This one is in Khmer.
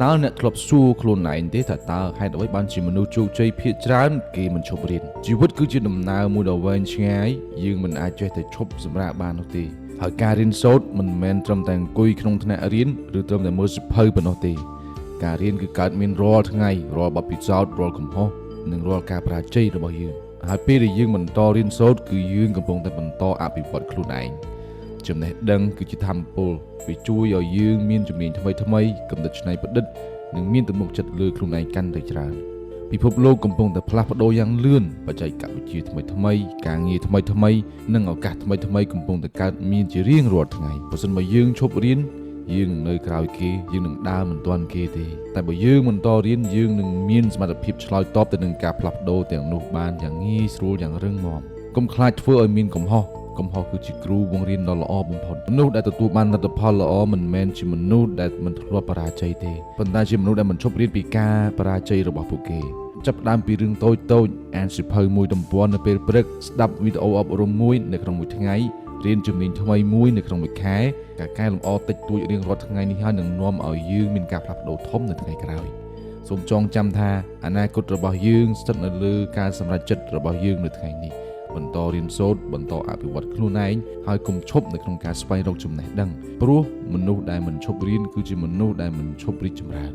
តើអ្នកធ្លាប់សួរខ្លួនឯងទេថាតើហេតុអ្វីបានជាមនុស្សជោគជ័យភាគច្រើនគេមិនឈប់រៀនជីវិតគឺជាដំណើរមួយដ៏វែងឆ្ងាយយើងមិនអាចចេះតែឈប់សម្រាកបាននោះទេហើយការរៀនសូត្រមិនមែនត្រឹមតែអង្គុយក្នុងថ្នាក់រៀនឬត្រឹមតែមើលសៀវភៅប៉ុណ្ណោះទេការរៀនគឺកើតមានរាល់ថ្ងៃរាល់បទពិសោធន៍រាល់កំហុសនិងរាល់ការបរាជ័យរបស់យើងហើយពេលដែលយើងបន្តរៀនសូត្រគឺយើងកំពុងតែបន្តអភិវឌ្ឍខ្លួនឯងចំណេះដឹងគឺជាធម៌ពលវាជួយឲ្យយើងមានជំនាញថ្មីកំណត់ច្នៃប្រឌិតនិងមានទំនុកចិត្តលើខ្លួនឯងកាន់តែច្រើនពិភពលោកកំពុងតែផ្លាស់ប្ដូរយ៉ាងលឿនបច្ចេកវិទ្យាថ្មីការងារថ្មីនិងឱកាសថ្មីកំពុងតែកើតមានជារៀងរាល់ថ្ងៃបើមិនបើយើងឈប់រៀនយើងនឹងនៅក្រោយគេយើងនឹងដើរមិនទាន់គេទេតែបើយើងបន្តរៀនយើងនឹងមានសមត្ថភាពឆ្លើយតបទៅនឹងការផ្លាស់ប្ដូរទាំងនោះបានយ៉ាងងាយស្រួលយ៉ាងរឹងមាំកុំខ្លាចធ្វើឲ្យមានកំហុសគឺជាគ្រូបង្រៀនដ៏ល្អបំផុតមនុស្សដែលទទួលបានលទ្ធផលល្អមិនមែនជាមនុស្សដែលមិនធ្លាប់បរាជ័យទេប៉ុន្តែជាមនុស្សដែលមិនឈប់រៀនពីការបរាជ័យរបស់ពួកគេចាប់ផ្ដើមពីរឿងតូចអានសៀវភៅមួយទំព័រនៅពេលព្រឹកស្ដាប់វីដេអូអប់រំមួយនៅក្នុងមួយថ្ងៃរៀនជំនាញថ្មីមួយនៅក្នុងមួយខែការកែលម្អតិចតួចរៀងរាល់ថ្ងៃនេះហើយនឹងនាំឲ្យយើងមានការផ្លាស់ប្ដូរធំនៅថ្ងៃក្រោយសូមចងចាំថាអនាគតរបស់យើងស្ថិតនៅលើការសម្រេចចិត្តរបស់យើងនៅថ្ងៃនេះបន្តរៀនសូត្របន្តអភិវឌ្ឍខ្លួនឯងហើយកុំឈប់នៅក្នុងការស្វែងរកចំណេះដឹងព្រោះមនុស្សដែលមិនឈប់រៀនគឺជាមនុស្សដែលមិនឈប់រីកចម្រើន